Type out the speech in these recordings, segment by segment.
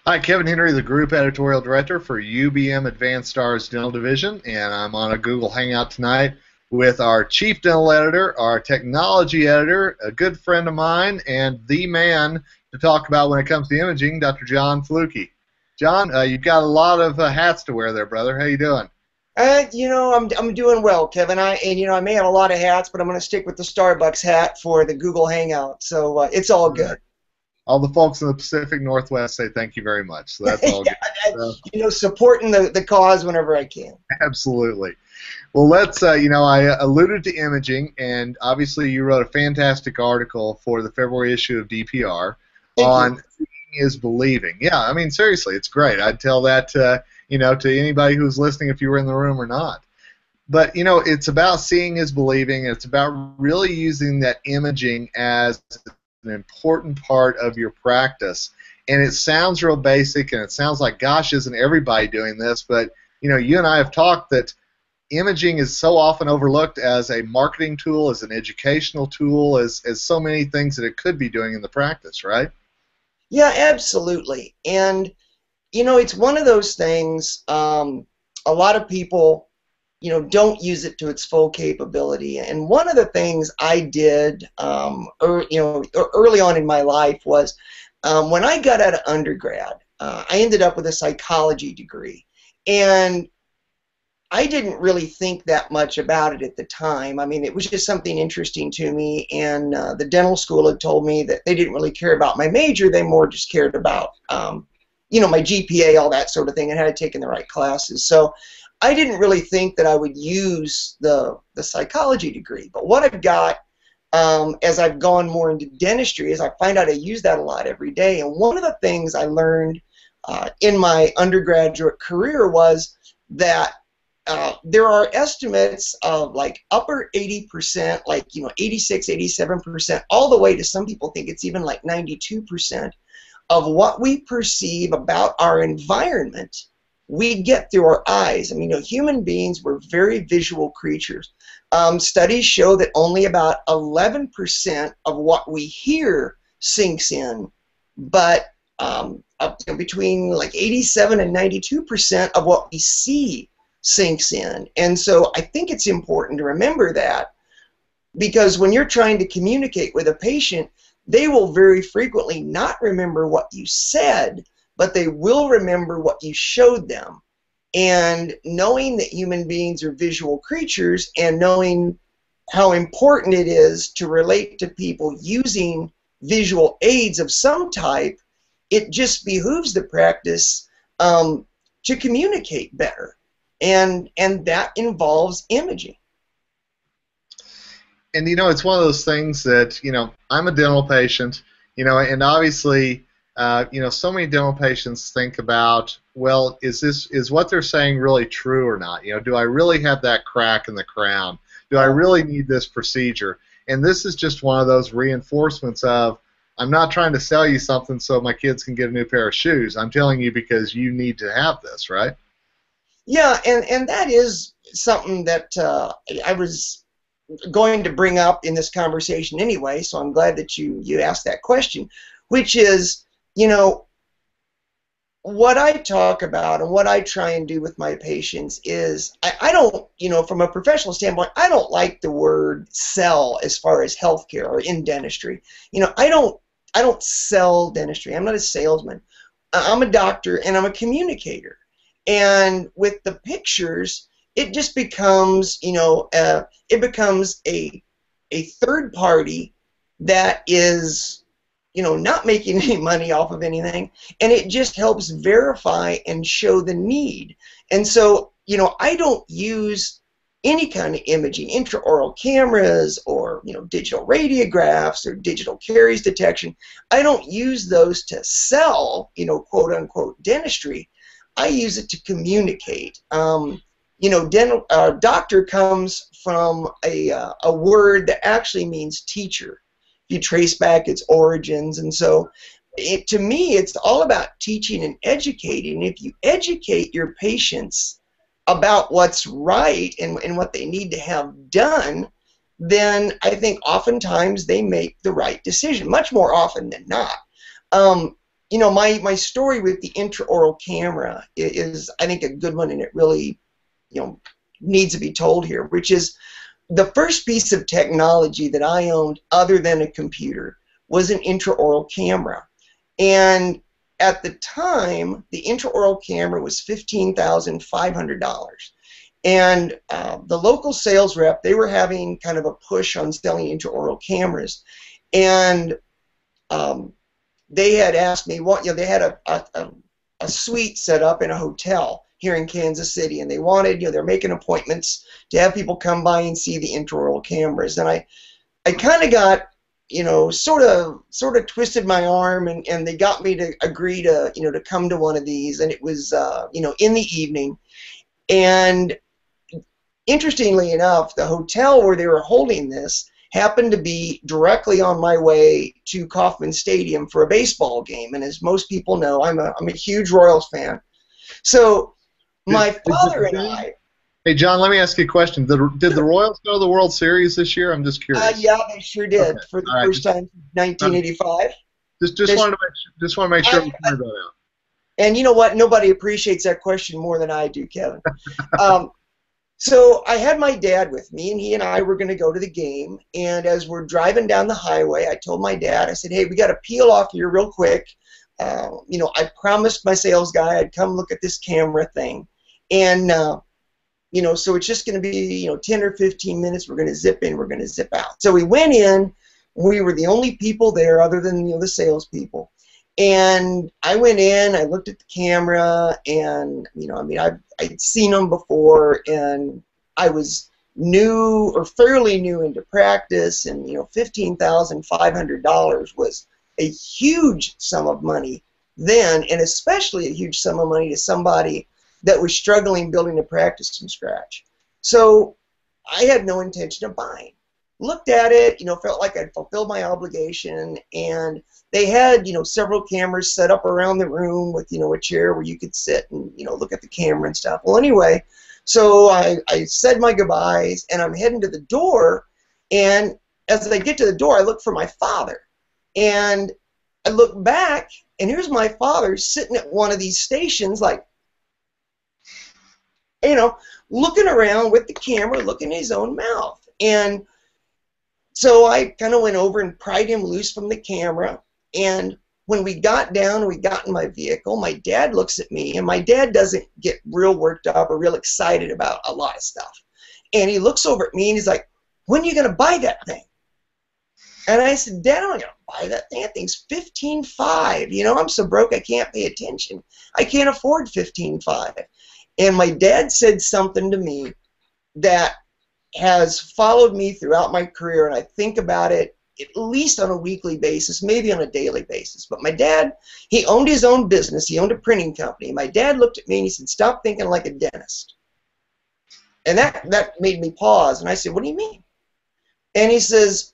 Hi, Kevin Henry, the Group Editorial Director for UBM Advanstar's Dental Division, and I'm on a Google Hangout tonight with our Chief Dental Editor, our Technology Editor, a good friend of mine, and the man to talk about when it comes to imaging, Dr. John Flucke. John, you've got a lot of hats to wear there, brother. How you doing? I'm doing well, Kevin. I may have a lot of hats, but I'm going to stick with the Starbucks hat for the Google Hangout. So it's all good. All the folks in the Pacific Northwest say thank you very much, so that's all Yeah, good. supporting the cause whenever I can. Absolutely. Well, I alluded to imaging, and obviously you wrote a fantastic article for the February issue of DPR Thank you. on seeing is believing. Yeah, I mean, seriously, it's great. I'd tell that to anybody who's listening if you were in the room or not. But, it's about seeing is believing, and it's about really using that imaging as an important part of your practice. And it sounds real basic, and it sounds like, gosh, isn't everybody doing this? But, you and I have talked that imaging is so often overlooked as a marketing tool, as an educational tool, as so many things that it could be doing in the practice, right? Yeah, absolutely. And it's one of those things. A lot of people, don't use it to its full capability. And one of the things I did, early on in my life was when I got out of undergrad, I ended up with a psychology degree. And I didn't really think that much about it at the time. I mean, it was just something interesting to me, and the dental school had told me that they didn't really care about my major. They more just cared about, my GPA, all that sort of thing, and had I taken the right classes. So I didn't really think that I would use the psychology degree. But what I've got as I've gone more into dentistry is I find out I use that a lot every day. And one of the things I learned in my undergraduate career was that there are estimates of like upper 80%, like 86, 87%, all the way to some people think it's even like 92% of what we perceive about our environment we get through our eyes. I mean, human beings were very visual creatures. Studies show that only about 11% of what we hear sinks in, but between like 87 and 92% of what we see sinks in. And so I think it's important to remember that, because when you're trying to communicate with a patient, they will very frequently not remember what you said, but they will remember what you showed them. And knowing that human beings are visual creatures, and knowing how important it is to relate to people using visual aids of some type, it just behooves the practice to communicate better. And that involves imaging. And it's one of those things that I'm a dental patient, and obviously so many dental patients think about, well, is what they're saying really true or not? Do I really have that crack in the crown? Do I really need this procedure? And this is just one of those reinforcements of, I'm not trying to sell you something so my kids can get a new pair of shoes. I'm telling you because you need to have this, right? Yeah, and that is something that I was going to bring up in this conversation anyway, so I'm glad that you asked that question, which is, what I talk about and what I try and do with my patients is I don't, from a professional standpoint, I don't like the word sell as far as healthcare or in dentistry. I don't sell dentistry. I'm not a salesman. I'm a doctor and I'm a communicator. And with the pictures, it just becomes, it becomes a third party that is, not making any money off of anything, and it just helps verify and show the need. And so, I don't use any kind of imaging, intraoral cameras or, digital radiographs or digital caries detection. I don't use those to sell, quote unquote dentistry. I use it to communicate. Doctor comes from a word that actually means teacher. You trace back its origins, and so to me, it's all about teaching and educating. If you educate your patients about what's right and what they need to have done, then I think oftentimes they make the right decision, much more often than not. Um, my story with the intraoral camera is, I think, a good one, and it really, needs to be told here, which is the first piece of technology that I owned other than a computer was an intraoral camera. And at the time, the intraoral camera was $15,500. And the local sales rep, they were having kind of a push on selling intraoral cameras. And they had asked me, they had a suite set up in a hotel here in Kansas City, and they wanted, they're making appointments to have people come by and see the intraoral cameras. And I kind of got, sort of twisted my arm, and they got me to agree to, to come to one of these, and it was, in the evening. And interestingly enough, the hotel where they were holding this happened to be directly on my way to Kauffman Stadium for a baseball game. And as most people know, I'm a huge Royals fan. So my father and I... Hey, John, let me ask you a question. Did the Royals go to the World Series this year? I'm just curious. Yeah, they sure did, for the first time since 1985. Just want to make sure we clear that out. And you know what? Nobody appreciates that question more than I do, Kevin. So I had my dad with me, and he and I were going to go to the game. And as we're driving down the highway, I told my dad, I said, hey, we got to peel off here real quick. I promised my sales guy I'd come look at this camera thing. And, so it's just going to be, 10 or 15 minutes. We're going to zip in, we're going to zip out. So we went in. We were the only people there other than, the salespeople. And I went in, I looked at the camera, and, I'd seen them before, and I was new or fairly new into practice, and, $15,500 was a huge sum of money then, and especially a huge sum of money to somebody that was struggling building a practice from scratch. So I had no intention of buying. Looked at it, felt like I'd fulfilled my obligation, and they had, several cameras set up around the room with, a chair where you could sit and, look at the camera and stuff. Well, anyway, so I said my goodbyes, and I'm heading to the door, and as I get to the door, I look for my father, and I look back, and here's my father sitting at one of these stations, like, looking around with the camera, looking in his own mouth. And so I kind of went over and pried him loose from the camera, and when we got down, we got in my vehicle, my dad looks at me, and my dad doesn't get real worked up or real excited about a lot of stuff. And he looks over at me, and he's like, when are you going to buy that thing? And I said, Dad, I'm not going to buy that thing. That thing's $15,500. I'm so broke I can't pay attention. I can't afford $15,500. And my dad said something to me that has followed me throughout my career, and I think about it at least on a weekly basis, maybe on a daily basis. But my dad, he owned his own business. He owned a printing company. My dad looked at me and he said, stop thinking like a dentist. And that made me pause, and I said, what do you mean? And he says,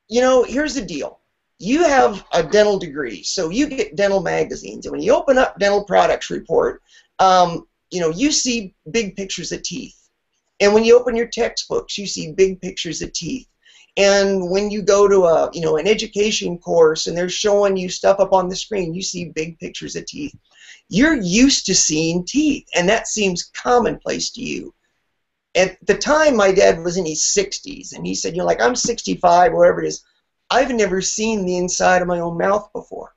here's the deal. You have a dental degree, so you get dental magazines, and when you open up Dental Products Report, you see big pictures of teeth. And when you open your textbooks, you see big pictures of teeth. And when you go to an education course and they're showing you stuff up on the screen, you see big pictures of teeth. You're used to seeing teeth, and that seems commonplace to you. At the time, my dad was in his 60s, and he said, I'm 65, whatever it is. I've never seen the inside of my own mouth before.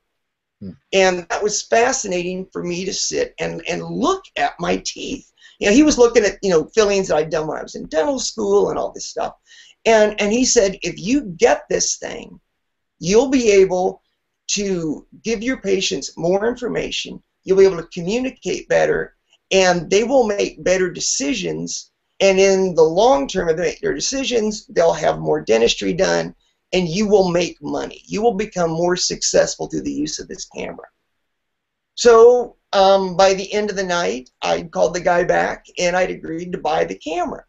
And that was fascinating for me to sit and look at my teeth. He was looking at, fillings that I'd done when I was in dental school and all this stuff. And he said, if you get this thing, you'll be able to give your patients more information, you'll be able to communicate better, and they will make better decisions. And in the long term, if they make their decisions, they'll have more dentistry done, and you will make money. You will become more successful through the use of this camera. So by the end of the night, I called the guy back, and I'd agreed to buy the camera.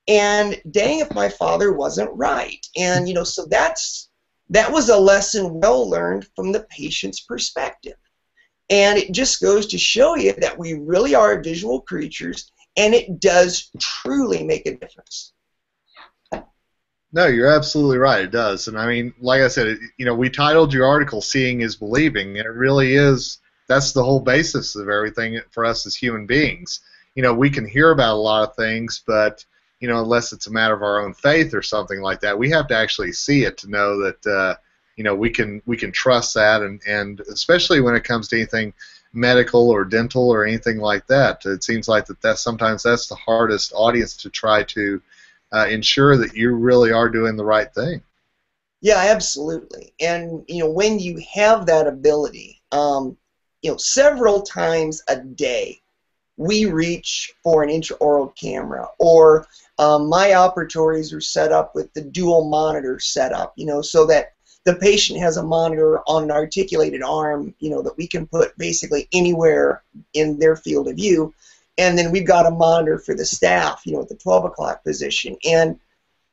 And dang if my father wasn't right. And, so that was a lesson well learned from the patient's perspective. And it just goes to show you that we really are visual creatures, and it does truly make a difference. No, you're absolutely right. It does. And I mean, like I said, we titled your article "Seeing is Believing," and it really is. That's the whole basis of everything for us as human beings. We can hear about a lot of things, but unless it's a matter of our own faith or something like that, we have to actually see it to know that we can trust that, and especially when it comes to anything medical or dental or anything like that, it seems like that's sometimes that's the hardest audience to try to ensure that you really are doing the right thing. Yeah, absolutely. And when you have that ability, several times a day, we reach for an intraoral camera, or my operatories are set up with the dual monitor setup, so that the patient has a monitor on an articulated arm, that we can put basically anywhere in their field of view. And then we've got a monitor for the staff, at the 12 o'clock position. And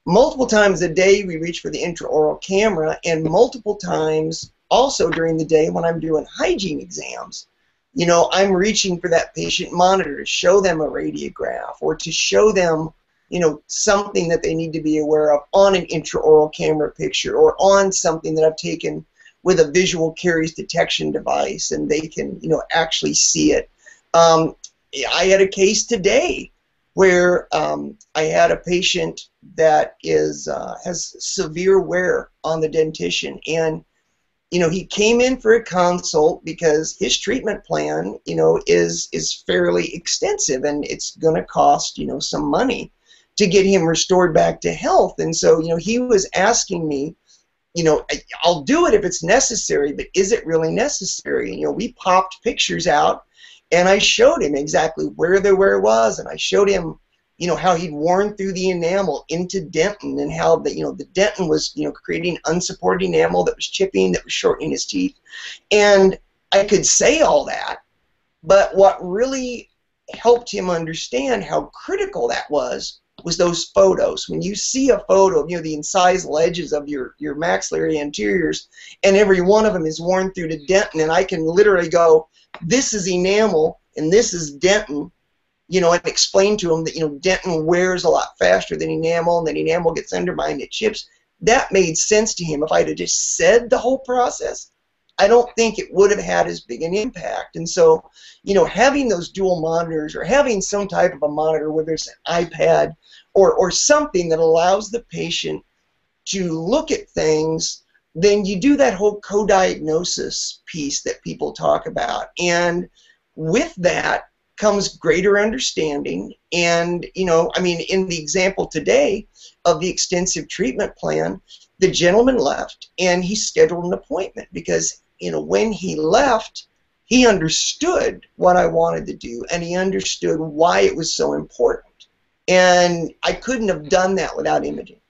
multiple times a day we reach for the intraoral camera, and multiple times also during the day when I'm doing hygiene exams, I'm reaching for that patient monitor to show them a radiograph or to show them, something that they need to be aware of on an intraoral camera picture, or on something that I've taken with a visual caries detection device, and they can, actually see it. I had a case today where I had a patient that has severe wear on the dentition, and he came in for a consult because his treatment plan, is fairly extensive, and it's going to cost, some money to get him restored back to health. And so, he was asking me, I'll do it if it's necessary, but is it really necessary? And, we popped pictures out, and I showed him exactly where the wear was, and I showed him, how he'd worn through the enamel into dentin, and how the dentin was, creating unsupported enamel that was chipping, that was shortening his teeth. And I could say all that, but what really helped him understand how critical that was those photos. When you see a photo of, the incisal edges of your maxillary anteriors, and every one of them is worn through to dentin, and I can literally go, this is enamel and this is dentin, and explain to them that, dentin wears a lot faster than enamel, and then enamel gets undermined, it chips. That made sense to him. If I'd have just said the whole process, I don't think it would have had as big an impact. And so, having those dual monitors, or having some type of a monitor, whether it's an iPad or something that allows the patient to look at things, then you do that whole co-diagnosis piece that people talk about. And with that comes greater understanding. And, in the example today of the extensive treatment plan, the gentleman left and he scheduled an appointment because, when he left, he understood what I wanted to do, and he understood why it was so important. And I couldn't have done that without imaging.